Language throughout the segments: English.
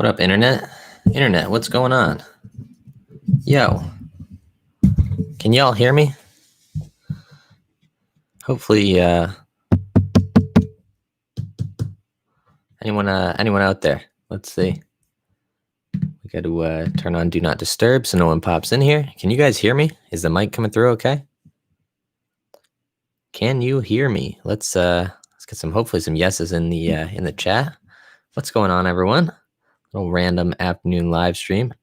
What up, internet? Internet, what's going on? Yo, can y'all hear me? Hopefully, anyone out there? Let's see. We got to turn on Do Not Disturb so no one pops in here. Can you guys hear me? Is the mic coming through okay? Can you hear me? Let's get hopefully some yeses in the chat. What's going on, everyone? Little random afternoon live stream.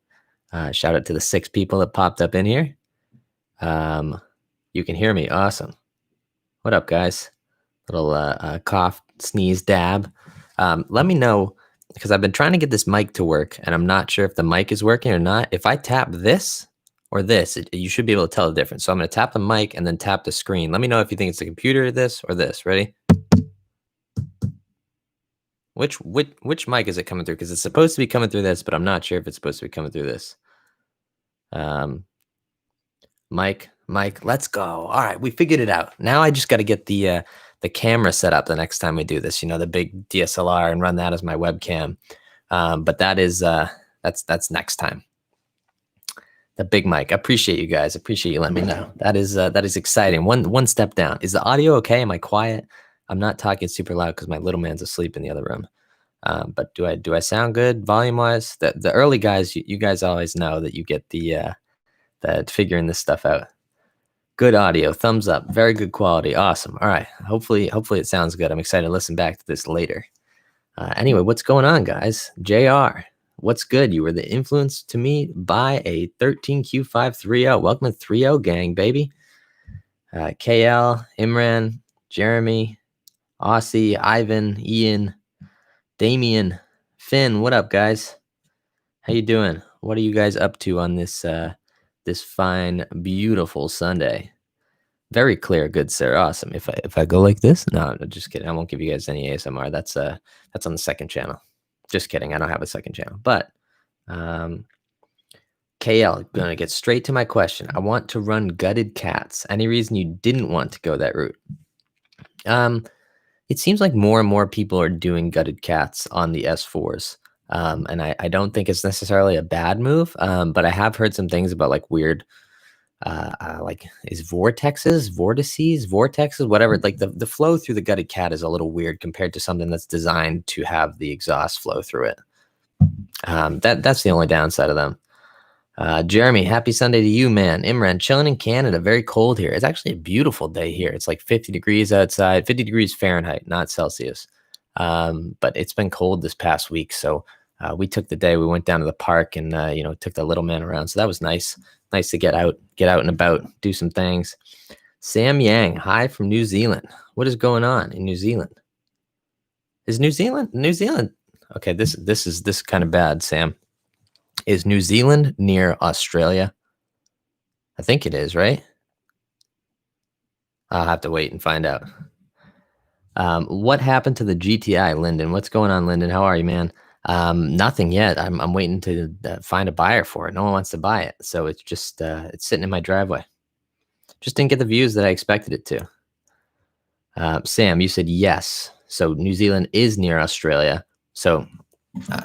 Shout out to the 6 people that popped up in here. You can hear me. Awesome. What up, guys? Little cough, sneeze, dab. Let me know, because I've been trying to get this mic to work, and I'm not sure if the mic is working or not. If I tap this or this, you should be able to tell the difference. So I'm going to tap the mic and then tap the screen. Let me know if you think it's the computer, this, or this. Ready? Which mic is it coming through? Because it's supposed to be coming through this, but I'm not sure if it's supposed to be coming through this. Mic, let's go. All right, we figured it out. Now I just got to get the camera set up the next time we do this. You know, the big DSLR, and run that as my webcam. But that is that's next time. The big mic. I appreciate you guys. Appreciate you letting me know. That is exciting. One step down. Is the audio okay? Am I quiet? I'm not talking super loud because my little man's asleep in the other room. But do I sound good volume wise? The early guys, you guys always know that you get the figuring this stuff out. Good audio, thumbs up, very good quality, awesome. All right, hopefully it sounds good. I'm excited to listen back to this later. Anyway, what's going on, guys? JR, what's good? You were the influence to me by a 13Q530. Welcome to 3.0 gang, baby. KL, Imran, Jeremy, Aussie, Ivan, Ian, Damien, Finn, what up, guys? How you doing? What are you guys up to on this this fine, beautiful Sunday? Very clear, good sir. Awesome. If I go like this, no, just kidding. I won't give you guys any ASMR. That's on the second channel. Just kidding. I don't have a second channel. But KL, gonna get straight to my question. I want to run gutted cats. Any reason you didn't want to go that route? It seems like more and more people are doing gutted cats on the S4s. And I don't think it's necessarily a bad move, but I have heard some things about like weird, like is vortices, whatever. Like the flow through the gutted cat is a little weird compared to something that's designed to have the exhaust flow through it. That's the only downside of them. Jeremy, happy Sunday to you, man. Imran, chilling in Canada, very cold here. It's actually a beautiful day here. It's like 50 degrees outside, 50 degrees Fahrenheit, not Celsius. But it's been cold this past week, so we took the day. We went down to the park and took the little man around. So that was nice. Nice to get out and about, do some things. Sam Yang, hi from New Zealand. What is going on in New Zealand? Is New Zealand? Okay, this is kind of bad, Sam. Is New Zealand near Australia? I think it is, right? I'll have to wait and find out. What happened to the GTI, Lyndon? What's going on, Lyndon? How are you, man? Nothing yet. I'm waiting to find a buyer for it. No one wants to buy it, so it's just it's sitting in my driveway. Just didn't get the views that I expected it to. Sam, you said yes. So New Zealand is near Australia. So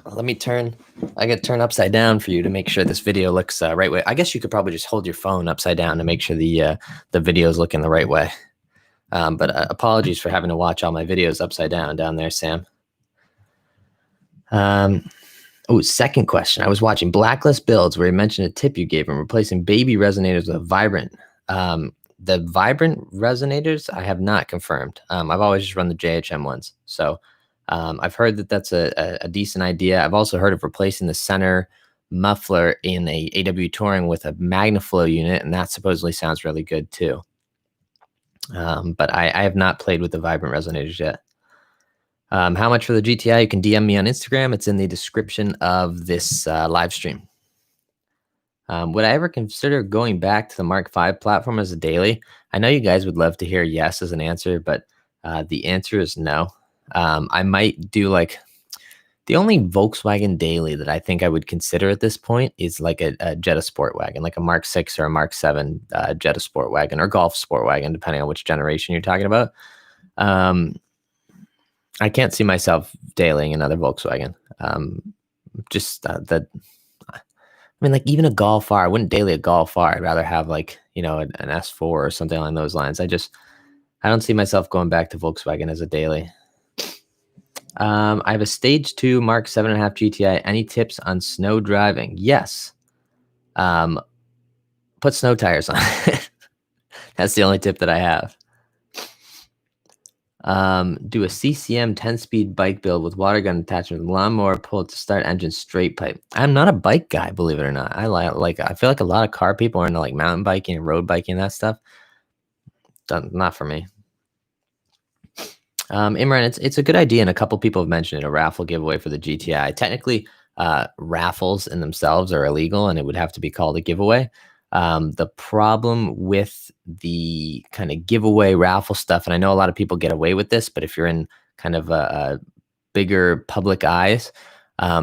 let me turn. I got to turn upside down for you to make sure this video looks right way. I guess you could probably just hold your phone upside down to make sure the video is looking the right way. But apologies for having to watch all my videos upside down there, Sam. Second question. I was watching Blacklist Builds where he mentioned a tip you gave him, replacing baby resonators with a Vibrant. The Vibrant resonators, I have not confirmed. I've always just run the JHM ones. So I've heard that that's a decent idea. I've also heard of replacing the center muffler in a AW Touring with a MagnaFlow unit, and that supposedly sounds really good too. But I have not played with the Vibrant resonators yet. How much for the GTI? You can DM me on Instagram. It's in the description of this live stream. Would I ever consider going back to the Mark V platform as a daily? I know you guys would love to hear yes as an answer, but the answer is no. I might do like the only Volkswagen daily that I think I would consider at this point is like a Jetta Sport Wagon, like a Mark 6 or a Mark 7 Jetta Sport Wagon or Golf Sport Wagon, depending on which generation you're talking about. I can't see myself dailying another Volkswagen. just I mean, like even a Golf R, I wouldn't daily a Golf R. I'd rather have like, an S4 or something along those lines. I don't see myself going back to Volkswagen as a daily. I have a stage 2 Mark 7.5 GTI. Any tips on snow driving? Yes. Put snow tires on it. That's the only tip that I have. Do a CCM 10-speed bike build with water gun attachment, lawnmower, pull it to start, engine straight pipe. I'm not a bike guy, believe it or not. I feel like a lot of car people are into like mountain biking and road biking and that stuff. Not for me. Imran, it's a good idea, and a couple people have mentioned it, a raffle giveaway for the GTI. Technically, raffles in themselves are illegal, and it would have to be called a giveaway. The problem with the kind of giveaway raffle stuff, and I know a lot of people get away with this, but if you're in kind of a bigger public eyes,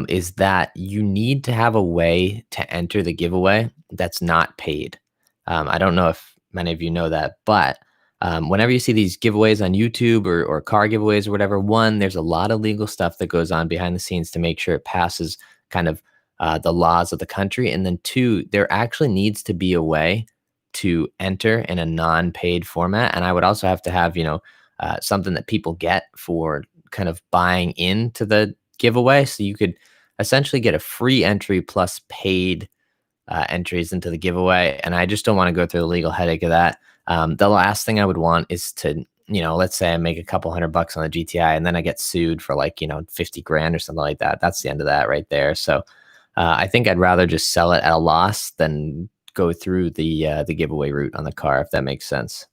is that you need to have a way to enter the giveaway that's not paid. I don't know if many of you know that, but whenever you see these giveaways on YouTube or car giveaways or whatever, one, there's a lot of legal stuff that goes on behind the scenes to make sure it passes kind of the laws of the country. And then two, there actually needs to be a way to enter in a non-paid format. And I would also have to have, something that people get for kind of buying into the giveaway. So you could essentially get a free entry plus paid entries into the giveaway. And I just don't want to go through the legal headache of that. The last thing I would want is to, let's say I make a couple $100 on the GTI and then I get sued for like, 50 grand or something like that. That's the end of that right there. So I think I'd rather just sell it at a loss than go through the giveaway route on the car, if that makes sense.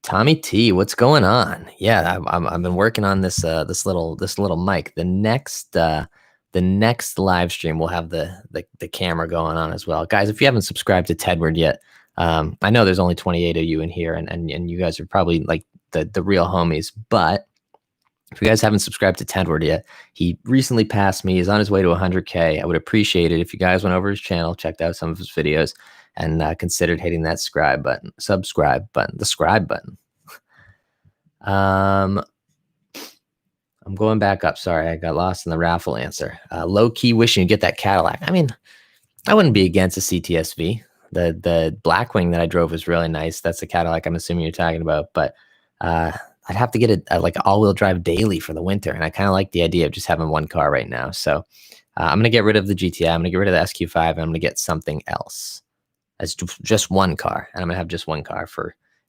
Tommy T, what's going on? Yeah, I've been working on this little mic. The next live stream will have the camera going on as well, guys. If you haven't subscribed to Tedward yet, I know there's only 28 of you in here, and you guys are probably like the real homies. But if you guys haven't subscribed to Tedward yet, he recently passed me. He's on his way to 100K. I would appreciate it if you guys went over his channel, checked out some of his videos, and considered hitting that subscribe button. The scribe button. I'm going back up. Sorry, I got lost in the raffle answer. Low key wishing to get that Cadillac. I mean, I wouldn't be against a CTSV. The Blackwing that I drove was really nice. That's the Cadillac I'm assuming you're talking about. But I'd have to get like an all-wheel drive daily for the winter, and I kind of like the idea of just having one car right now. So I'm going to get rid of the GTI. I'm going to get rid of the SQ5, and I'm going to get something else as just one car, and I'm going to have just one car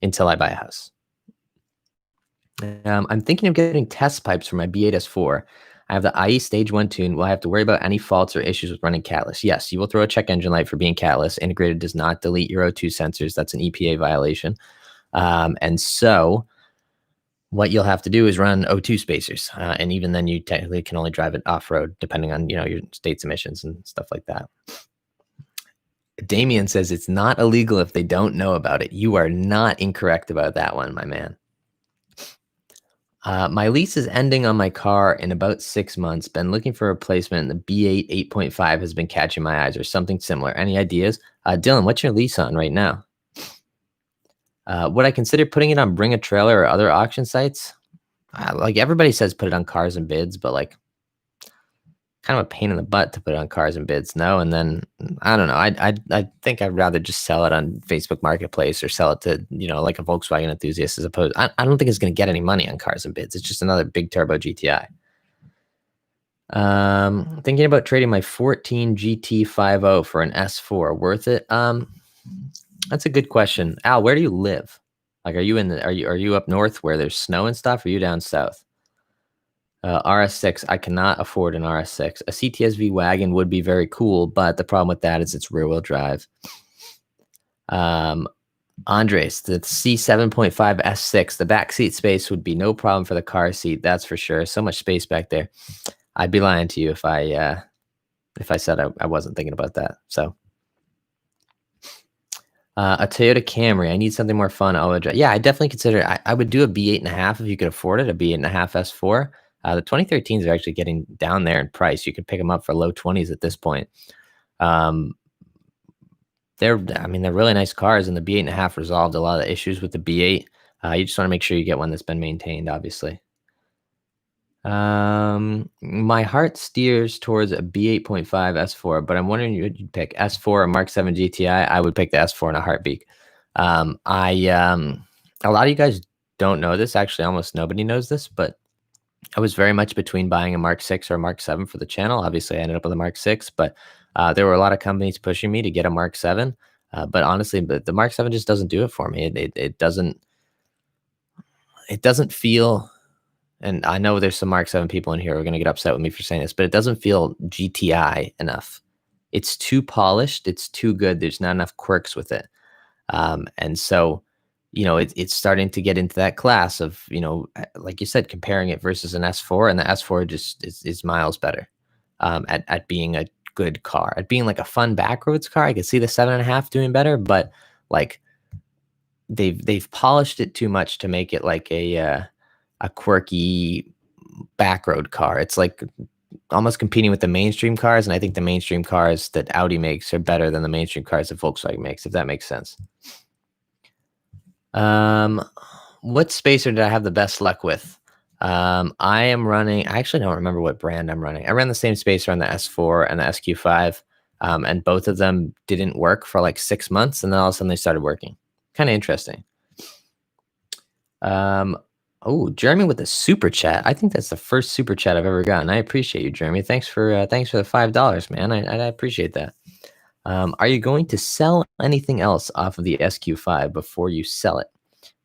until I buy a house. I'm thinking of getting test pipes for my B8 S4. I have the IE stage 1 tune. Will I have to worry about any faults or issues with running catless? Yes, you will throw a check engine light for being catless. Integrated does not delete your O2 sensors. That's an EPA violation. And so what you'll have to do is run O2 spacers. And even then you technically can only drive it off-road depending on, your state's emissions and stuff like that. Damien says it's not illegal if they don't know about it. You are not incorrect about that one, my man. My lease is ending on my car in about 6 months. Been looking for a replacement, and the B8 8.5 has been catching my eyes, or something similar. Any ideas? Dylan, what's your lease on right now? Would I consider putting it on Bring a Trailer or other auction sites? Like everybody says, put it on Cars and Bids, but like kind of a pain in the butt to put it on Cars and Bids. No, and then I don't know. I think I'd rather just sell it on Facebook Marketplace or sell it to like a Volkswagen enthusiast as opposed. I don't think it's going to get any money on Cars and Bids. It's just another big turbo GTI. Thinking about trading my 14 GT50 for an S4. Worth it? That's a good question. Al, where do you live? Like, are you up north where there's snow and stuff? Or are you down south? RS6, I cannot afford an RS6. A CTSV wagon would be very cool, but the problem with that is it's rear-wheel drive. Andres, the C7.5 S6, the back seat space would be no problem for the car seat, that's for sure. So much space back there. I'd be lying to you if I said I wasn't thinking about that. So a Toyota Camry. I need something more fun. Yeah, I definitely consider it. I would do a B8.5 if you could afford it, a B8.5 S4. The 2013s are actually getting down there in price. You could pick them up for low 20s at this point. They're really nice cars, and the B8.5 resolved a lot of the issues with the B8. You just want to make sure you get one that's been maintained, obviously. My heart steers towards a B8.5 S4, but I'm wondering what you'd pick, S4 or Mark 7 GTI. I would pick the S4 in a heartbeat. A lot of you guys don't know this. Actually, almost nobody knows this, but I was very much between buying a Mark 6 or a Mark 7 for the channel. Obviously, I ended up with a Mark 6, but there were a lot of companies pushing me to get a Mark 7. But honestly, the Mark 7 just doesn't do it for me. It doesn't feel, and I know there's some Mark 7 people in here who are going to get upset with me for saying this, but it doesn't feel GTI enough. It's too polished. It's too good. There's not enough quirks with it. And so, it's starting to get into that class of, like you said, comparing it versus an S4, and the S4 just is miles better at being a good car, at being like a fun backroads car. I could see the 7.5 doing better, but like they've polished it too much to make it like a quirky backroad car. It's like almost competing with the mainstream cars, and I think the mainstream cars that Audi makes are better than the mainstream cars that Volkswagen makes, if that makes sense. What spacer did I have the best luck with? I actually don't remember what brand I'm running. I ran the same spacer on the S4 and the SQ5, and both of them didn't work for like 6 months, and then all of a sudden they started working. Kind of interesting. Oh, Jeremy with the super chat. I think that's the first super chat I've ever gotten. I appreciate you, Jeremy. Thanks for the $5, man. I appreciate that. Are you going to sell anything else off of the SQ5 before you sell it?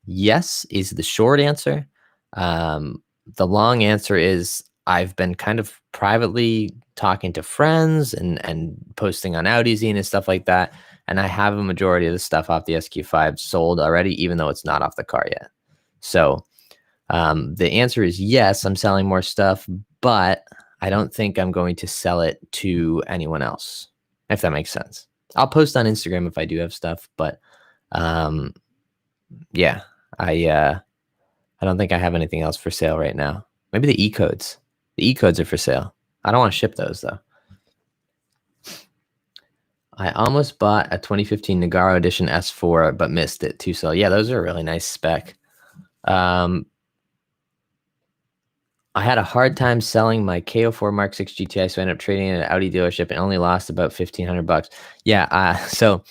Yes is the short answer. The long answer is I've been kind of privately talking to friends and posting on AudiZine and stuff like that. And I have a majority of the stuff off the SQ5 sold already, even though it's not off the car yet. So the answer is yes, I'm selling more stuff, but I don't think I'm going to sell it to anyone else, if that makes sense. I'll post on Instagram if I do have stuff, but yeah, I don't think I have anything else for sale right now. Maybe the E-codes. The E-codes are for sale. I don't want to ship those though. I almost bought a 2015 Nagaro Edition S4, but missed it too. So yeah, those are a really nice spec. I had a hard time selling my KO4 Mark 6 GTI, so I ended up trading it at an Audi dealership and only lost about $1,500. Yeah, so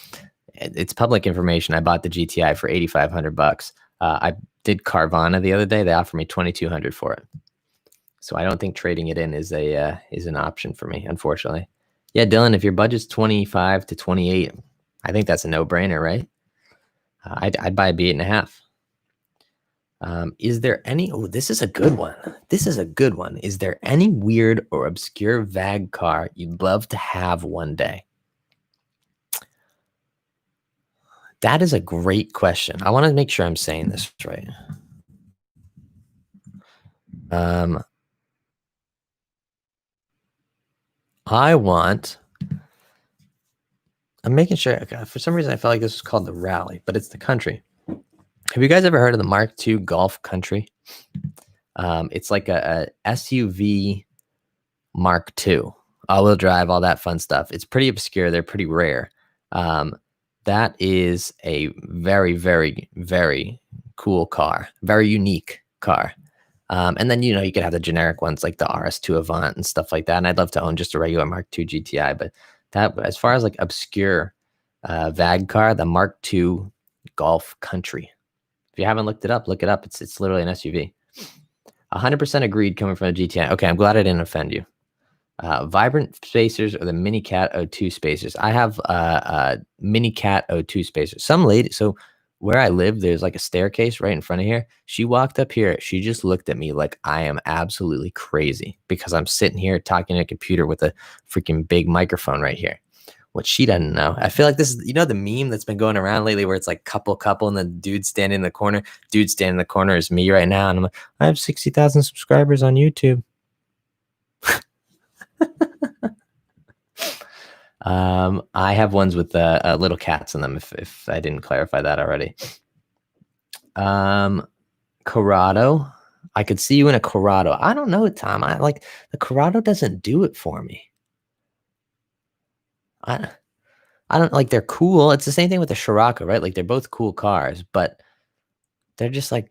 it's public information. I bought the GTI for $8,500. I did Carvana the other day. They offered me $2,200 for it. So I don't think trading it in is an option for me, unfortunately. Yeah, Dylan, if your budget's 25 to 28, I think that's a no-brainer, right? I'd buy a B8.5. Is there any, this is a good one. This is a good one. Is there any weird or obscure VAG car you'd love to have one day? That is a great question. I want to make sure I'm saying this right. I'm making sure, for some reason I felt like this was called the Rally, but it's the Country. Have you guys ever heard of the Mark II Golf Country? It's like a SUV Mark II, all-wheel drive, all that fun stuff. It's pretty obscure. They're pretty rare. That is a very, very, very cool car, very unique car. And then, you could have the generic ones like the RS2 Avant and stuff like that. And I'd love to own just a regular Mark II GTI, but that, as far as like obscure VAG car, the Mark II Golf Country. If you haven't looked it up, look it up. It's literally an SUV. 100% agreed coming from a GTI. Okay, I'm glad I didn't offend you. Vibrant spacers or the Mini Cat 02 spacers. I have Mini Cat 02 spacers. Some lady, so where I live, there's like a staircase right in front of here. She walked up here. She just looked at me like I am absolutely crazy because I'm sitting here talking to a computer with a freaking big microphone right here. What she doesn't know. I feel like this is, the meme that's been going around lately where it's like couple, and the dude standing in the corner. Dude standing in the corner is me right now. And I'm like, I have 60,000 subscribers on YouTube. I have ones with little cats in them, if I didn't clarify that already. Corrado. I could see you in a Corrado. I don't know, Tom. The Corrado doesn't do it for me. I don't like, they're cool. It's the same thing with the Scirocco, right? Like they're both cool cars, but they're just like,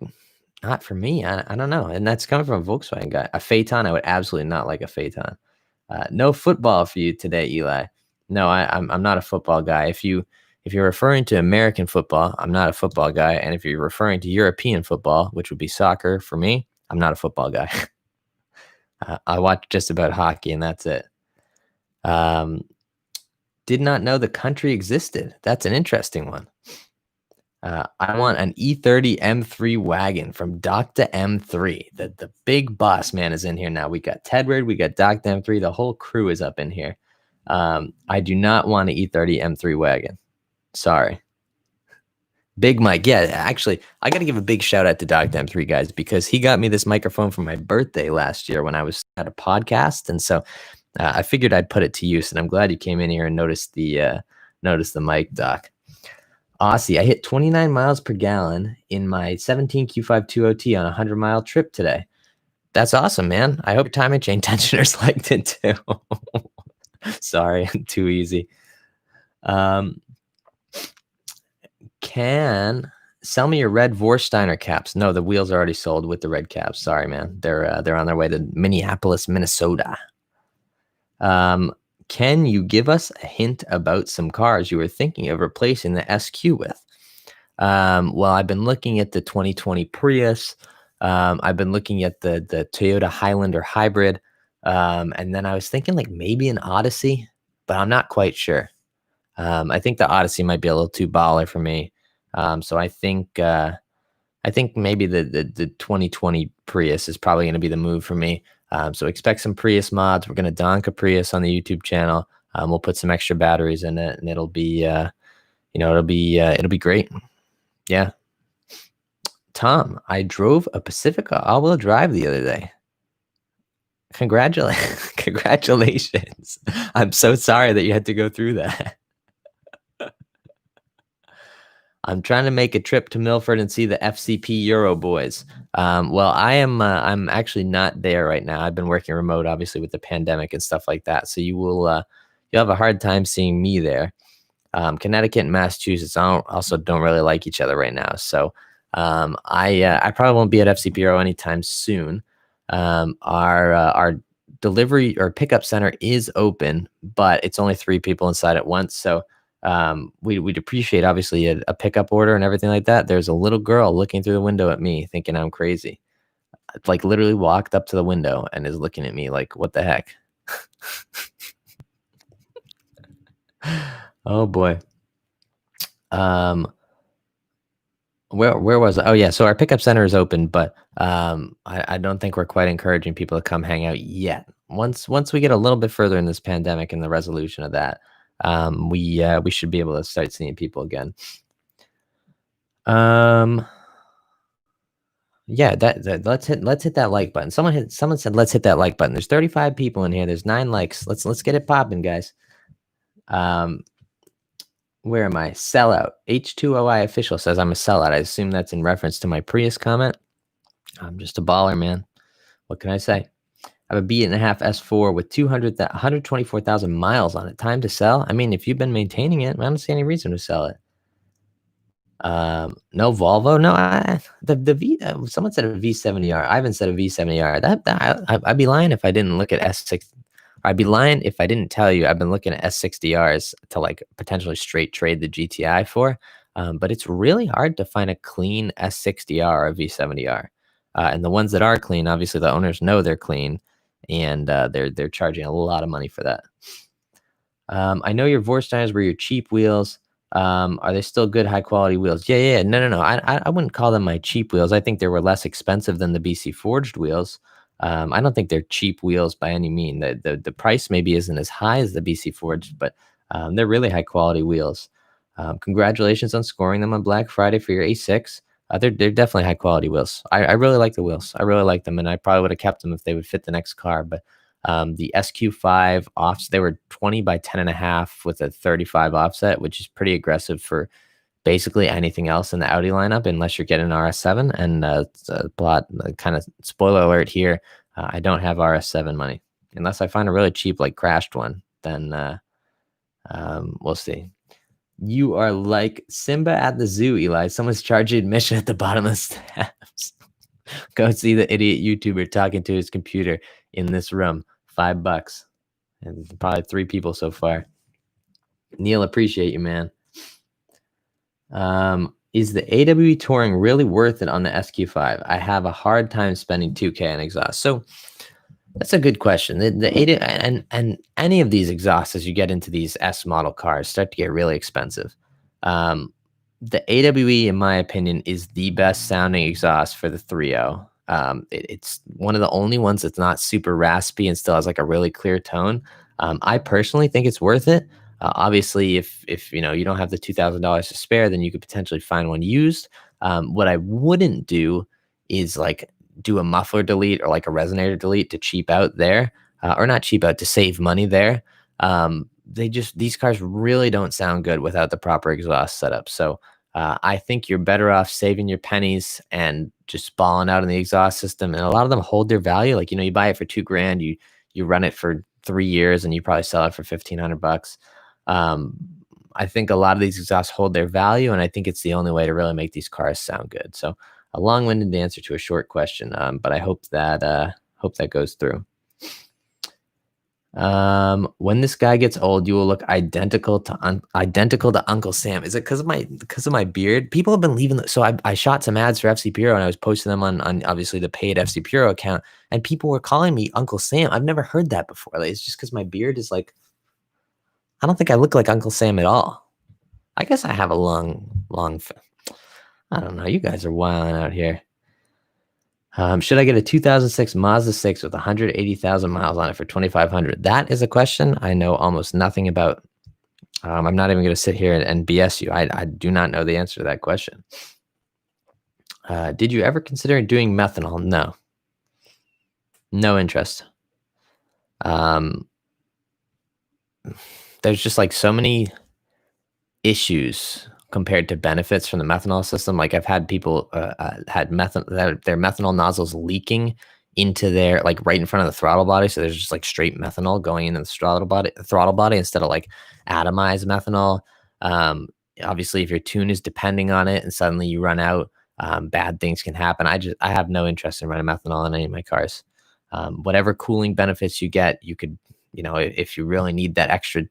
Not for me. I don't know. And that's coming from a Volkswagen guy. A Phaeton, I would absolutely not like a Phaeton. No football for you today, Eli. No, I'm not a football guy. If you're referring to American football, I'm not a football guy. And if you're referring to European football, which would be soccer for me, I'm not a football guy. I watch just about hockey, and that's it. Um, did not know the country existed. That's an interesting one. I want an E30 M3 wagon from Dr. M3. The big boss man is in here now. We got Tedward, we got Dr. M3. The whole crew is up in here. I do not want an E30 M3 wagon. Sorry. Big Mike. Yeah, actually, I got to give a big shout out to Dr. M3, guys, because he got me this microphone for my birthday last year when I was at a podcast. And so I figured I'd put it to use. And I'm glad you came in here and noticed the mic, Doc. Aussie, I hit 29 miles per gallon in my 17Q520T on a 100-mile trip today. That's awesome, man. I hope your timing chain tensioners liked it too. Sorry, I'm too easy. Can sell me your red Vorsteiner caps. No, the wheels are already sold with the red caps. Sorry, man. They're on their way to Minneapolis, Minnesota. Can you give us a hint about some cars you were thinking of replacing the SQ with? Well, I've been looking at the 2020 Prius. I've been looking at the Toyota Highlander hybrid. And then I was thinking like maybe an Odyssey, but I'm not quite sure. I think the Odyssey might be a little too baller for me. So I think maybe the 2020 Prius is probably going to be the move for me. So expect some Prius mods. We're going to donk a Prius on the YouTube channel. We'll put some extra batteries in it, and it'll be great. Yeah. Tom, I drove a Pacifica all-wheel drive the other day. Congratulations. I'm so sorry that you had to go through that. I'm trying to make a trip to Milford and see the FCP Euro boys. Well, I'm actually not there right now. I've been working remote, obviously, with the pandemic and stuff like that. So you'll have a hard time seeing me there. Connecticut and Massachusetts also don't really like each other right now. So I probably won't be at FCP Euro anytime soon. Our delivery or pickup center is open, but it's only 3 people inside at once. So we'd appreciate obviously a pickup order and everything like that. There's a little girl looking through the window at me thinking I'm crazy. Like literally walked up to the window and is looking at me like, what the heck? Oh boy. Where was I? Oh yeah. So our pickup center is open, but I don't think we're quite encouraging people to come hang out yet. Once we get a little bit further in this pandemic and the resolution of that, we should be able to start seeing people again. Yeah, that let's hit that like button. Someone said let's hit that like button. There's 35 people in here. There's 9 likes. Let's get it popping, guys. Where am I? Sellout. H2OI official says I'm a sellout. I assume that's in reference to my Prius comment. I'm just a baller, man. What can I say? I have a B8.5 S4 with 124,000 miles on it. Time to sell. I mean, if you've been maintaining it, I don't see any reason to sell it. No Volvo. No, the V. Someone said a V70R. I haven't said a V70R. I'd be lying if I didn't look at S6. I'd be lying if I didn't tell you I've been looking at S60Rs to like potentially straight trade the GTI for. But it's really hard to find a clean S60R or a V70R. And the ones that are clean, obviously the owners know they're clean, and they're charging a lot of money for that. I know your Vorsteiners were your cheap wheels. Are they still good, high quality wheels? Yeah. No. I wouldn't call them my cheap wheels. I think they were less expensive than the BC Forged wheels. I don't think they're cheap wheels by any mean. The price maybe isn't as high as the BC Forged, but they're really high quality wheels. Congratulations on scoring them on Black Friday for your A6. They're definitely high quality wheels. I really like the wheels. I really like them, and I probably would have kept them if they would fit the next car. But the SQ5 offs, they were 20 by 10.5 with a 35 offset, which is pretty aggressive for basically anything else in the Audi lineup, unless you're getting RS7. And kind of spoiler alert here, I don't have RS7 money. Unless I find a really cheap, like crashed one, then we'll see. You are like Simba at the zoo, Eli. Someone's charging admission at the bottom of the steps. Go see the idiot YouTuber talking to his computer in this room. $5. And probably 3 people so far. Neil, appreciate you, man. Is the AWE touring really worth it on the SQ5? I have a hard time spending 2K on exhaust. So that's a good question. And any of these exhausts, as you get into these S model cars, start to get really expensive. The AWE, in my opinion, is the best sounding exhaust for the 3.0. It's one of the only ones that's not super raspy and still has like a really clear tone. I personally think it's worth it. Obviously, if you know you don't have the $2,000 to spare, then you could potentially find one used. What I wouldn't do is like do a muffler delete or like a resonator delete to cheap out there, or not cheap out, to save money there. These cars really don't sound good without the proper exhaust setup. So I think you're better off saving your pennies and just balling out in the exhaust system. And a lot of them hold their value. Like, you buy it for $2,000, you run it for 3 years, and you probably sell it for $1,500. I think a lot of these exhausts hold their value, and I think it's the only way to really make these cars sound good. So a long-winded answer to a short question, but I hope that goes through. When this guy gets old, you will look identical to Uncle Sam. Is it because of my beard? People have been leaving. So I shot some ads for FC Bureau, and I was posting them on obviously the paid FC Bureau account, and people were calling me Uncle Sam. I've never heard that before. Like, it's just because my beard is like, I don't think I look like Uncle Sam at all. I guess I have a long. I don't know. You guys are wilding out here. Should I get a 2006 Mazda 6 with 180,000 miles on it for $2,500? That is a question I know almost nothing about. I'm not even going to sit here and BS you. I do not know the answer to that question. Did you ever consider doing methanol? No. No interest. There's just like so many issues compared to benefits from the methanol system. Like, I've had people had their methanol nozzles leaking into their, like, right in front of the throttle body. So there's just like straight methanol going into the throttle body instead of like atomized methanol. Obviously, if your tune is depending on it and suddenly you run out, bad things can happen. I have no interest in running methanol in any of my cars. Whatever cooling benefits you get, you could, if you really need that extra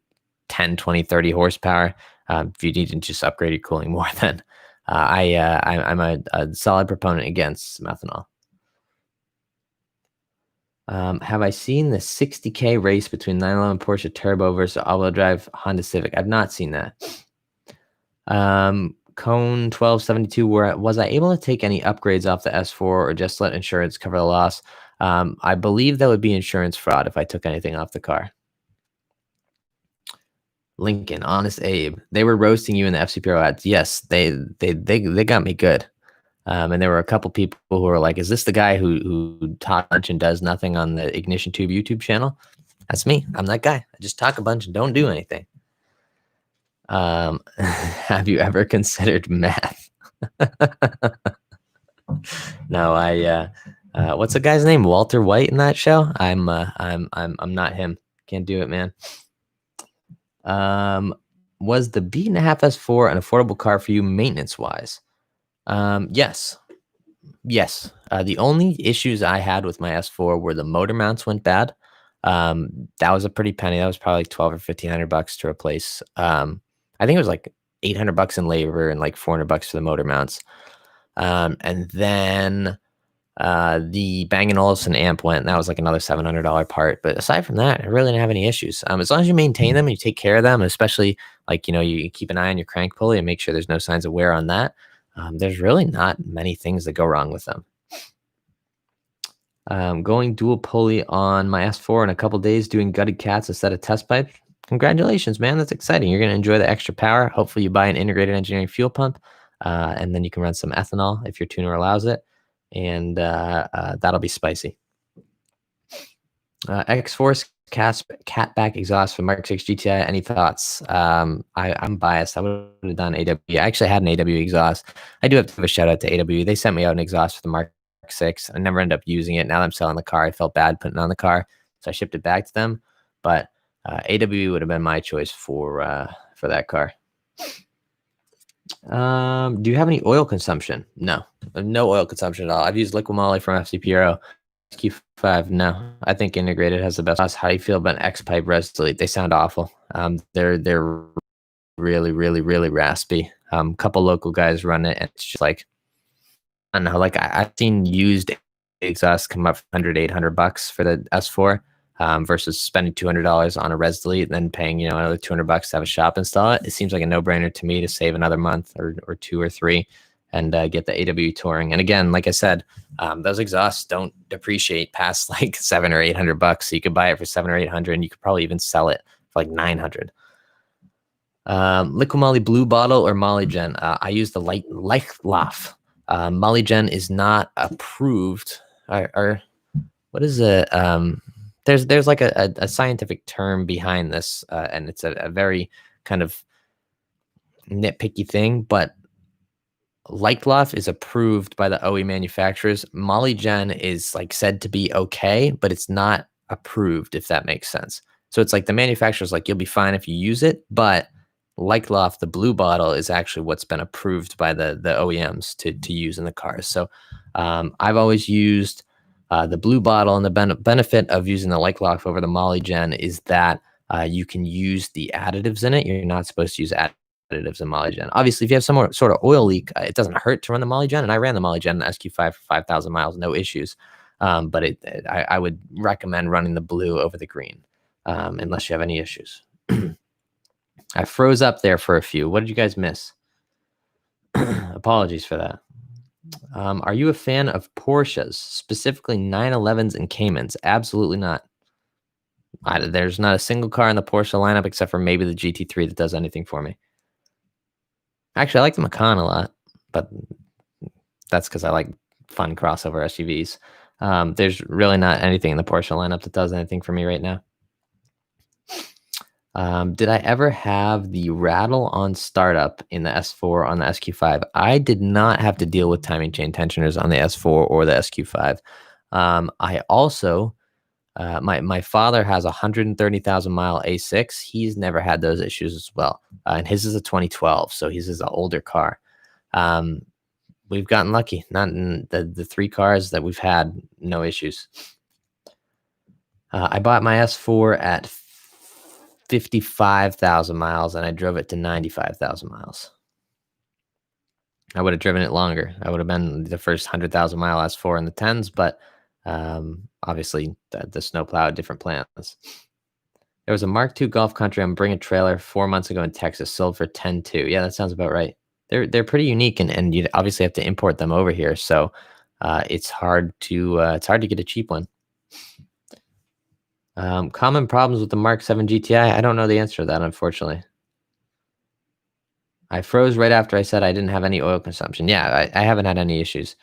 10, 20, 30 horsepower, if you need to just upgrade your cooling more, then I'm a solid proponent against methanol. Have I seen the 60K race between 911 Porsche Turbo versus all-wheel drive Honda Civic? I've not seen that. Cone 1272, was I able to take any upgrades off the S4 or just let insurance cover the loss? I believe that would be insurance fraud if I took anything off the car. Lincoln, Honest Abe, they were roasting you in the FC Pro ads. Yes, they got me good. And there were a couple people who were like, "Is this the guy who talks much and does nothing on the Ignition Tube YouTube channel?" That's me. I'm that guy. I just talk a bunch and don't do anything. Have you ever considered meth? No, what's the guy's name? Walter White in that show? I'm not him. Can't do it, man. Was the B.5 S4 an affordable car for you maintenance wise? Yes. The only issues I had with my S4 were the motor mounts went bad. That was a pretty penny. That was probably like $1,200 or $1,500 to replace. I think it was like $800 in labor and like $400 for the motor mounts. And then the Bang & Olufsen amp went, and that was like another $700 part. But aside from that, I really didn't have any issues. As long as you maintain them and you take care of them, especially like, you keep an eye on your crank pulley and make sure there's no signs of wear on that. There's really not many things that go wrong with them. Going dual pulley on my S4 in a couple days, doing gutted cats instead of test pipe. Congratulations, man. That's exciting. You're going to enjoy the extra power. Hopefully you buy an integrated engineering fuel pump, and then you can run some ethanol if your tuner allows it. And that'll be spicy. X-Force catback exhaust for Mark 6 GTI. Any thoughts? I'm biased. I would have done AW. I actually had an AW exhaust. I do have to give a shout out to AW. They sent me out an exhaust for the Mark 6. I never ended up using it. Now that I'm selling the car, I felt bad putting it on the car, so I shipped it back to them. But AW would have been my choice for that car. Do you have any oil consumption? No, no oil consumption at all. I've used Liqui Moly from FCPRO. SQ5, no. I think integrated has the best. How do you feel about X Pipe Res Delete? They sound awful. They're really, really, really raspy. Couple local guys run it, and it's just like, I don't know. Like I've seen used exhaust come up 100, $800 for the S4, versus spending $200 on a res delete and then paying, another $200 to have a shop install it. It seems like a no-brainer to me to save another month or two or three and get the AW touring. And again, like I said, those exhausts don't depreciate past like $700 or $800. So you could buy it for 700 or 800, and you could probably even sell it for like 900. Liqui Moly Blue Bottle or Molygen? I use the Lichtlauf. Molygen is not approved. Or what is it? There's like a scientific term behind this, and it's a very kind of nitpicky thing, but Lichtlauf is approved by the OE manufacturers. Molygen is like said to be okay, but it's not approved, if that makes sense. So it's like the manufacturer's like, you'll be fine if you use it, but Lichtlauf, the blue bottle, is actually what's been approved by the OEMs to use in the cars. So I've always used the blue bottle, and the benefit of using the Lichtlauf over the Molygen is that you can use the additives in it. You're not supposed to use additives in Molygen. Obviously, if you have some sort of oil leak, it doesn't hurt to run the Molygen, and I ran the Molygen in the SQ5 for 5,000 miles, no issues. But I would recommend running the blue over the green, unless you have any issues. I froze up there for a few. What did you guys miss? Apologies for that. Are you a fan of Porsches, specifically 911s and Caymans? Absolutely not. There's not a single car in the Porsche lineup except for maybe the GT3 that does anything for me. Actually, I like the Macan a lot, but that's because I like fun crossover SUVs. There's really not anything in the Porsche lineup that does anything for me right now. Did I ever have the rattle on startup in the S4 on the SQ5? I did not have to deal with timing chain tensioners on the S4 or the SQ5. I also, my father has a 130,000 mile A6. He's never had those issues as well. And his is a 2012, so his is an older car. We've gotten lucky. Not in the three cars that we've had, no issues. I bought my S4 at 55,000 miles, and I drove it to 95,000 miles. I would have driven it longer. I would have been the first 100,000 mile S4 in the 10s, but obviously the snowplow had different plans. There was a Mark II Golf Country on Bring a Trailer 4 months ago in Texas, sold for 10.2. Yeah, that sounds about right. They're pretty unique, and you obviously have to import them over here, so it's hard to get a cheap one. Common problems with the Mark 7 GTI. I don't know the answer to that, unfortunately. I froze right after I said I didn't have any oil consumption. Yeah, I haven't had any issues.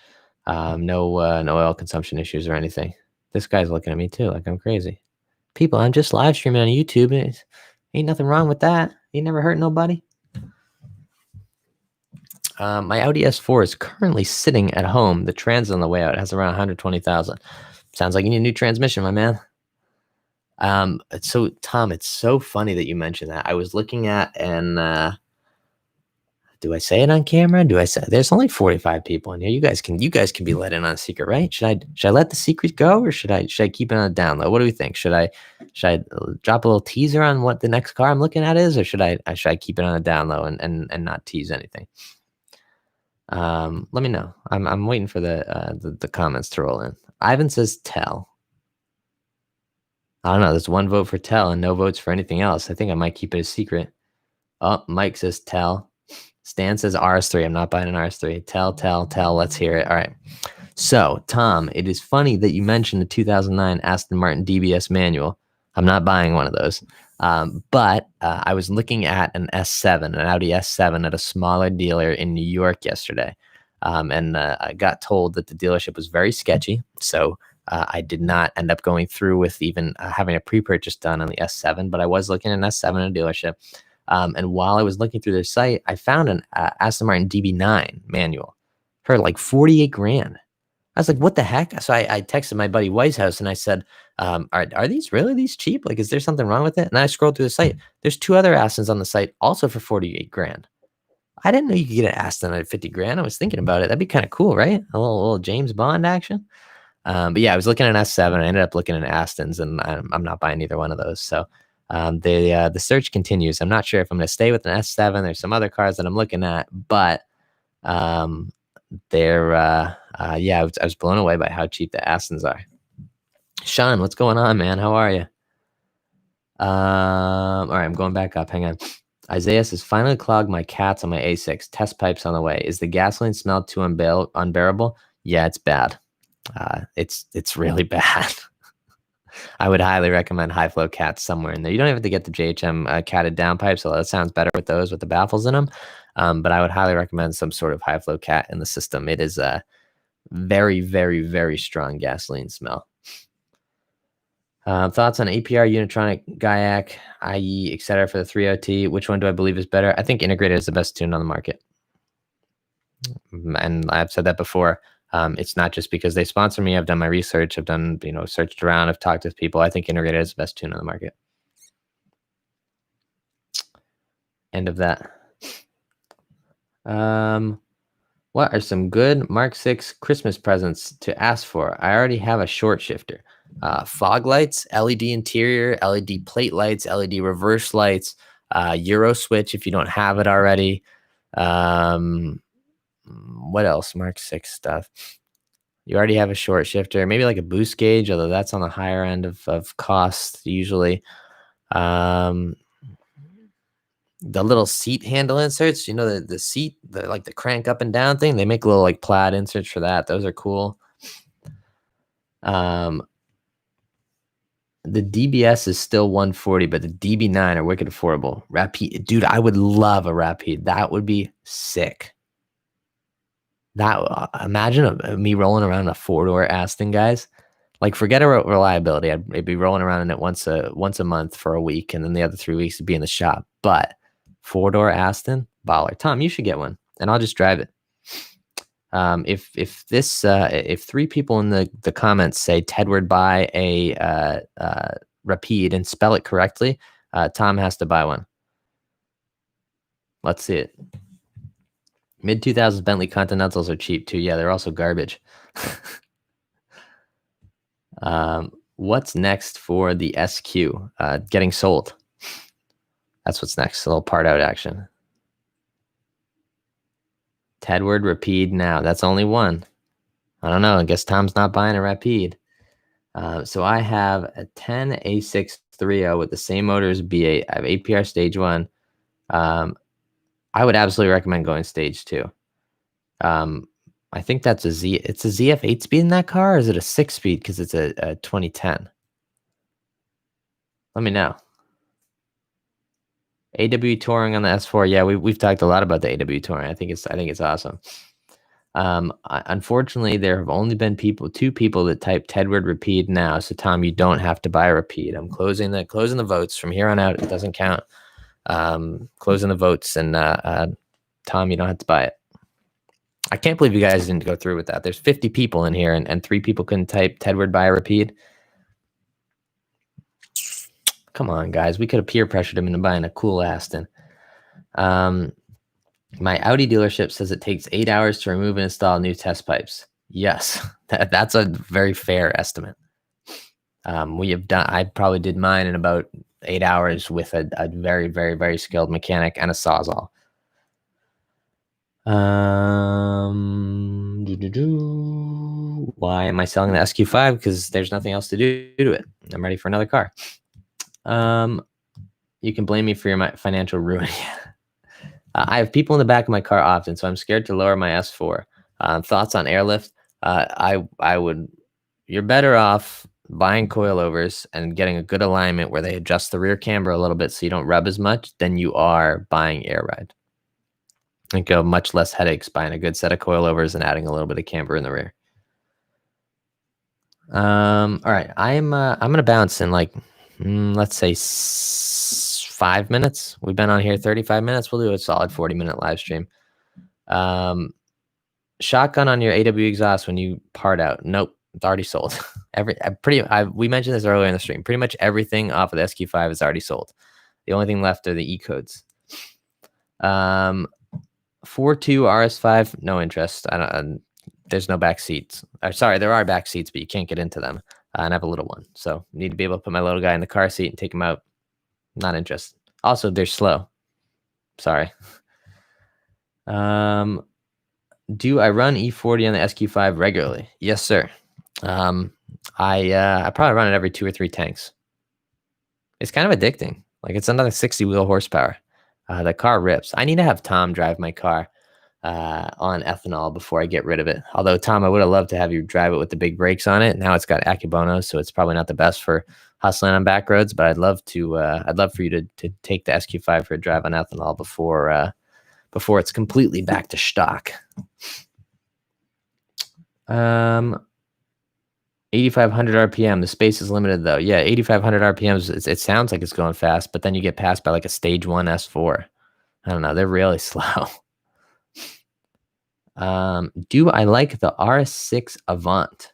No oil consumption issues or anything. This guy's looking at me too like I'm crazy. People, I'm just live streaming on YouTube. Ain't nothing wrong with that. Ain't never hurt nobody. My Audi S4 is currently sitting at home. The trans on the way out has around 120,000. Sounds like you need a new transmission, my man. So Tom, it's so funny that you mentioned that. I was looking at, and do I say it on camera? Do I say there's only 45 people in here? You guys can be let in on a secret, right? Should I let the secret go, or should I keep it on a down low? What do we think? Should I drop a little teaser on what the next car I'm looking at is, or should I keep it on a down low and not tease anything? Let me know. I'm waiting for the comments to roll in. Ivan says tell. I don't know. There's one vote for tell and no votes for anything else. I think I might keep it a secret. Oh, Mike says tell. Stan says RS3. I'm not buying an RS3. Tell. Let's hear it. All right. So, Tom, it is funny that you mentioned the 2009 Aston Martin DBS manual. I'm not buying one of those. But I was looking at an S7, an Audi S7 at a smaller dealer in New York yesterday. And I got told that the dealership was very sketchy. So I did not end up going through with even having a pre-purchase done on the S7, but I was looking at an S7 in a dealership. And while I was looking through their site, I found an Aston Martin DB9 manual for like 48 grand. I was like, what the heck? So I texted my buddy Weishaus and I said, are these really these cheap? Like, is there something wrong with it? And I scrolled through the site. There's two other Astons on the site also for 48 grand. I didn't know you could get an Aston at 50 grand. I was thinking about it. That'd be kind of cool, right? A little James Bond action. But yeah, I was looking at an S7. I ended up looking at Astons, and I'm not buying either one of those. So the search continues. I'm not sure if I'm going to stay with an S7. There's some other cars that I'm looking at, but um, yeah, I was blown away by how cheap the Astons are. Sean, what's going on, man? How are you? All right, I'm going back up. Hang on. Isaiah says, finally clogged my cats on my A6. Test pipes on the way. Is the gasoline smell too unbearable? Yeah, it's bad. It's really bad. I would highly recommend high flow cats somewhere in there. You don't have to get the JHM catted down pipes, although it sounds better with those with the baffles in them. But I would highly recommend some sort of high flow cat in the system. It is a very, very, very strong gasoline smell. Thoughts on APR, Unitronic, GAIAC, IE, etc. for the 3OT? Which one do I believe is better? I think integrated is the best tune on the market. And I've said that before. It's not just because they sponsor me. I've done my research. I've done, searched around. I've talked to people. I think integrated is the best tune on the market. End of that. What are some good Mark 6 Christmas presents to ask for? I already have a short shifter. Fog lights, LED interior, LED plate lights, LED reverse lights, Euro switch if you don't have it already. What else? Mark 6 stuff. You already have a short shifter, maybe like a boost gauge, although that's on the higher end of cost usually. The little seat handle inserts, the seat, like the crank up and down thing, they make little like plaid inserts for that. Those are cool. The DBS is still 140, but the DB9 are wicked affordable. Rapide, dude, I would love a Rapide. That would be sick. Imagine me rolling around a 4-door Aston, guys. Like, forget about reliability. I'd be rolling around in it once a month for a week, and then the other 3 weeks to be in the shop. But 4-door Aston, baller. Tom, you should get one, and I'll just drive it. If 3 people in the comments say Tedward buy a Rapide and spell it correctly, Tom has to buy one. Let's see it. Mid-2000s Bentley Continentals are cheap too. Yeah, they're also garbage. What's next for the SQ? Getting sold. That's what's next. A little part out action. Tedward Rapide now. That's only one. I don't know. I guess Tom's not buying a Rapide. So I have a 10 A6 3.0 with the same motor as B8. I have APR stage 1. I would absolutely recommend going stage 2. I think that's it's a ZF 8-speed in that car, or is it a 6-speed because it's a 2010? Let me know. AW Touring on the S4. Yeah, we've talked a lot about the AW Touring. I think it's awesome. Unfortunately, there have only been 2 people that type Tedward Rapide now. So Tom, you don't have to buy a Rapide. I'm closing the votes from here on out. It doesn't count. Closing the votes, and Tom, you don't have to buy it. I can't believe you guys didn't go through with that. There's 50 people in here, and 3 people couldn't type Tedward buy a Rapide. Come on, guys. We could have peer pressured him into buying a cool Aston. My Audi dealership says it takes 8 hours to remove and install new test pipes. Yes, that's a very fair estimate. I probably did mine in about 8 hours with a very, very, very skilled mechanic and a Sawzall. Why am I selling the SQ5? Because there's nothing else to do to it. I'm ready for another car. You can blame me for your financial ruin. I have people in the back of my car often, so I'm scared to lower my S4. Thoughts on airlift? You're better off buying coilovers and getting a good alignment where they adjust the rear camber a little bit so you don't rub as much than you are buying air ride. I think you have much less headaches buying a good set of coilovers and adding a little bit of camber in the rear. All right, I'm gonna bounce in like let's say 5 minutes. We've been on here 35 minutes. We'll do a solid 40-minute live stream. Shotgun on your AW exhaust when you part out. Nope, it's already sold. We mentioned this earlier in the stream. Pretty much everything off of the SQ5 is already sold. The only thing left are the E codes. 4.2 RS5, no interest. I don't. There's no back seats. Sorry, there are back seats, but you can't get into them. And I have a little one, so need to be able to put my little guy in the car seat and take him out. Not interested. Also, they're slow. Sorry. Do I run E40 on the SQ5 regularly? Yes, sir. I probably run it every 2 or 3 tanks. It's kind of addicting. Like, it's another 60 wheel horsepower. The car rips. I need to have Tom drive my car on ethanol before I get rid of it. Although, Tom, I would have loved to have you drive it with the big brakes on it. Now it's got Akebono, so it's probably not the best for hustling on back roads. But I'd love to. I'd love for you to take the SQ5 for a drive on ethanol before it's completely back to stock. 8,500 RPM. The space is limited though. Yeah, 8,500 RPMs. It sounds like it's going fast, but then you get passed by like a stage 1 S4. I don't know. They're really slow. Do I like the RS6 Avant?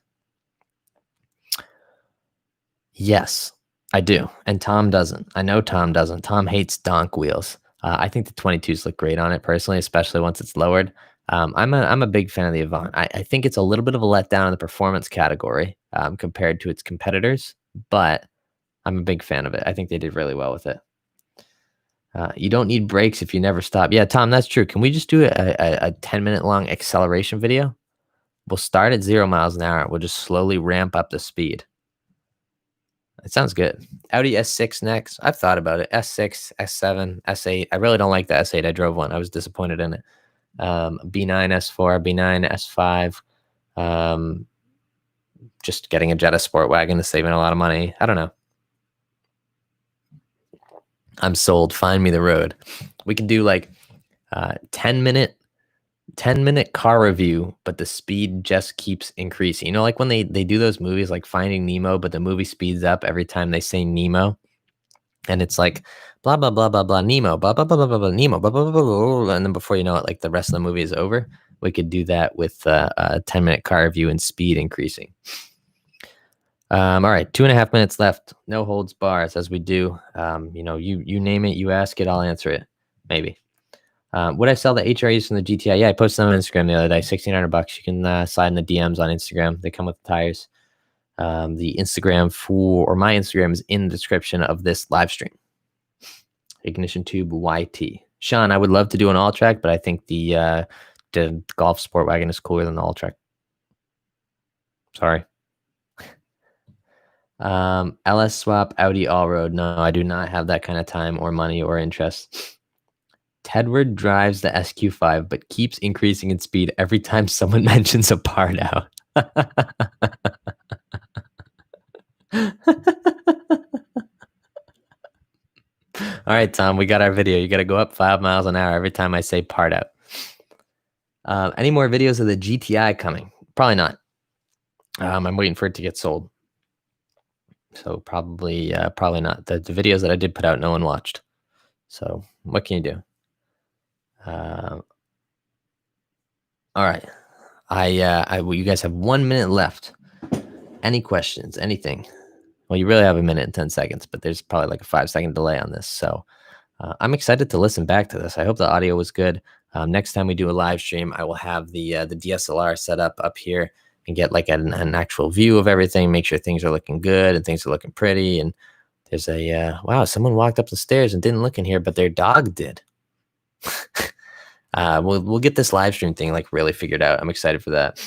Yes, I do. And Tom doesn't. I know Tom doesn't. Tom hates donk wheels. I think the 22s look great on it personally, especially once it's lowered. I'm a big fan of the Avant. I think it's a little bit of a letdown in the performance category compared to its competitors, but I'm a big fan of it. I think they did really well with it. You don't need brakes if you never stop. Yeah, Tom, that's true. Can we just do a 10-minute long acceleration video? We'll start at 0 miles an hour. We'll just slowly ramp up the speed. It sounds good. Audi S6 next. I've thought about it. S6, S7, S8. I really don't like the S8. I drove one. I was disappointed in it. B9, S4, B9, S5. Just getting a Jetta Sport Wagon is saving a lot of money. I don't know. I'm sold. Find me the road. We can do like 10-minute car review, but the speed just keeps increasing. You know, like when they do those movies like Finding Nemo, but the movie speeds up every time they say Nemo. And it's like blah, blah, blah, blah, blah, Nemo, blah, blah, blah, blah, blah, blah, Nemo, blah, blah, blah, blah, blah. And then before you know it, like the rest of the movie is over. We could do that with a 10-minute car review and speed increasing. All right, 2.5 minutes left. No holds bars as we do. You know, you name it, you ask it, I'll answer it. Maybe. Would I sell the HREs from the GTI? Yeah, I posted them on Instagram the other day. $1,600. You can slide in the DMs on Instagram. They come with the tires. The Instagram or my Instagram is in the description of this live stream. Ignition Tube YT. Sean, I would love to do an all track, but I think the Golf Sport Wagon is cooler than the all track. Sorry. LS swap Audi all road. No, I do not have that kind of time or money or interest. Tedward drives the SQ5, but keeps increasing in speed every time someone mentions a part out. All right, Tom, we got our video. You got to go up 5 miles an hour every time I say part out. Any more videos of the GTI coming? Probably not. I'm waiting for it to get sold. So probably not. The videos that I did put out, no one watched. So what can you do? All right. You guys have 1 minute left. Any questions? Anything? Well, you really have a minute and 10 seconds, but there's probably like a 5-second delay on this. So I'm excited to listen back to this. I hope the audio was good. Next time we do a live stream, I will have the DSLR set up here and get like an actual view of everything, make sure things are looking good and things are looking pretty. And there's wow, someone walked up the stairs and didn't look in here, but their dog did. We'll get this live stream thing like really figured out. I'm excited for that.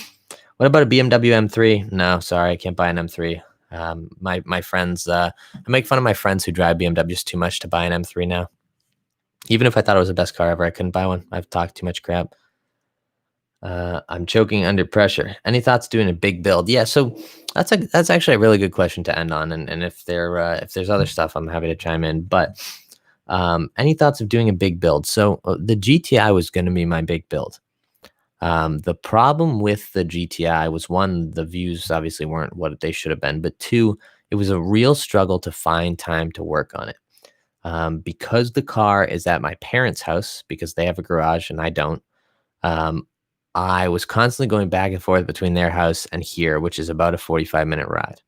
What about a BMW M3? No, sorry, I can't buy an M3. My friends, I make fun of my friends who drive BMWs too much to buy an M3 now. Even if I thought it was the best car ever, I couldn't buy one. I've talked too much crap. I'm choking under pressure. Any thoughts doing a big build? Yeah, so that's actually a really good question to end on. And if there's other stuff, I'm happy to chime in. But any thoughts of doing a big build? So the GTI was going to be my big build. The problem with the GTI was, one, the views obviously weren't what they should have been, but two, it was a real struggle to find time to work on it. Because the car is at my parents' house, because they have a garage and I don't, I was constantly going back and forth between their house and here, which is about a 45-minute ride.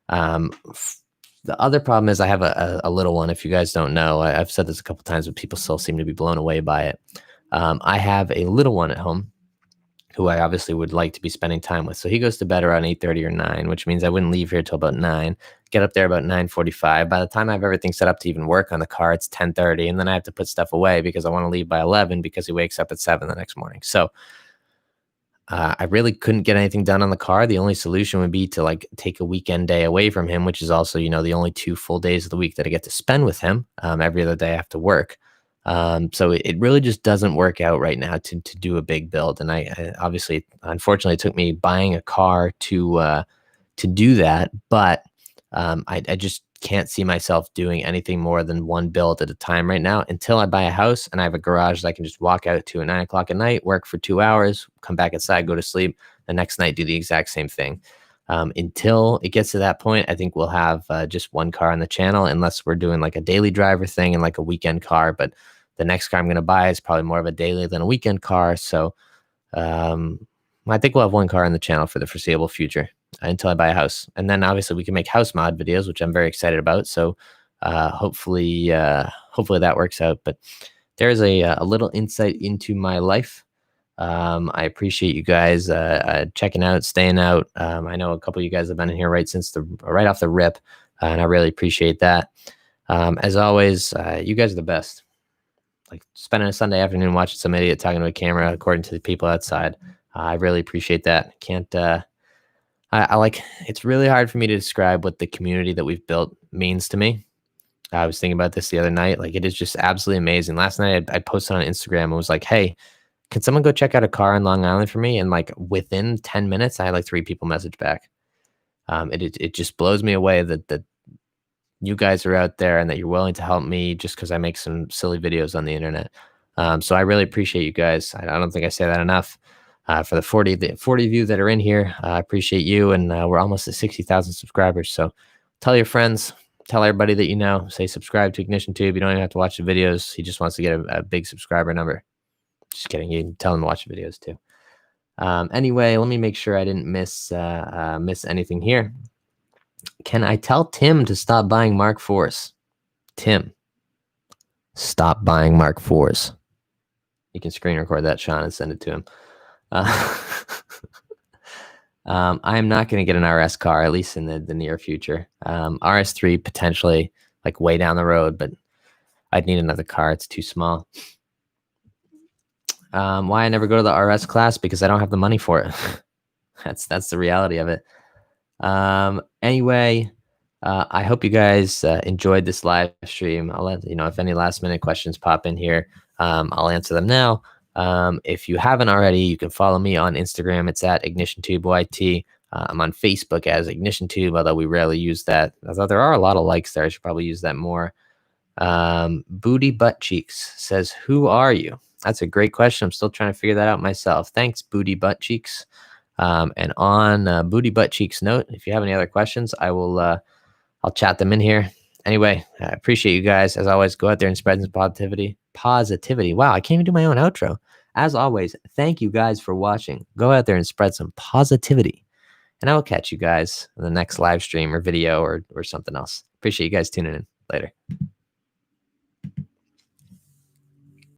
The other problem is I have a little one. If you guys don't know, I've said this a couple times, but people still seem to be blown away by it. I have a little one at home who I obviously would like to be spending time with. So he goes to bed around 8:30 or 9, which means I wouldn't leave here till about 9, get up there about 9:45. By the time I have everything set up to even work on the car, it's 10:30, and then I have to put stuff away because I want to leave by 11 because he wakes up at 7 the next morning. So I really couldn't get anything done on the car. The only solution would be to like take a weekend day away from him, which is also, the only 2 full days of the week that I get to spend with him. Every other day I have to work. So it really just doesn't work out right now to do a big build. And I obviously, unfortunately, it took me buying a car to do that. But I just can't see myself doing anything more than one build at a time right now until I buy a house and I have a garage that I can just walk out to at 9 o'clock at night, work for 2 hours, come back inside, go to sleep. The next night, do the exact same thing. Until it gets to that point, I think we'll have just one car on the channel, unless we're doing like a daily driver thing and like a weekend car. But the next car I'm going to buy is probably more of a daily than a weekend car. So I think we'll have one car on the channel for the foreseeable future until I buy a house. And then obviously we can make house mod videos, which I'm very excited about. So hopefully that works out. But there's a little insight into my life. I appreciate you guys checking out, staying out. I know a couple of you guys have been in here right off the rip, and I really appreciate that. As always, you guys are the best. Like spending a Sunday afternoon watching some idiot talking to a camera, according to the people outside. I really appreciate that. I like, it's really hard for me to describe what the community that we've built means to me. I was thinking about this the other night. Like, it is just absolutely amazing. Last night I posted on Instagram and was like, hey, can someone go check out a car in Long Island for me? And like within 10 minutes, I had like 3 people message back. It just blows me away that you guys are out there and that you're willing to help me just because I make some silly videos on the internet. So I really appreciate you guys. I don't think I say that enough. For the 40 of you that are in here, I appreciate you. And we're almost at 60,000 subscribers. So tell your friends, tell everybody that you know, say subscribe to Ignition Tube. You don't even have to watch the videos. He just wants to get a big subscriber number. Just kidding. You can tell him to watch the videos too. Anyway, let me make sure I didn't miss anything here. Can I tell Tim to stop buying Mark IVs? Tim, stop buying Mark IVs. You can screen record that, Sean, and send it to him. I am not going to get an RS car, at least in the near future. RS3 potentially, like way down the road, but I'd need another car. It's too small. Why I never go to the RS class? Because I don't have the money for it. That's the reality of it. Anyway, I hope you guys enjoyed this live stream. I'll let you know if any last minute questions pop in here. I'll answer them now. If you haven't already, you can follow me on Instagram. It's at IgnitionTubeYT. I'm on Facebook as IgnitionTube, although we rarely use that. Although there are a lot of likes there. I should probably use that more. Booty Butt Cheeks says, who are you? That's a great question. I'm still trying to figure that out myself. Thanks, Booty Butt Cheeks. And on Booty Butt Cheeks note, if you have any other questions, I'll chat them in here. Anyway, I appreciate you guys. As always, go out there and spread some positivity. Wow, I can't even do my own outro. As always, thank you guys for watching. Go out there and spread some positivity. And I will catch you guys in the next live stream or video or something else. Appreciate you guys tuning in. Later.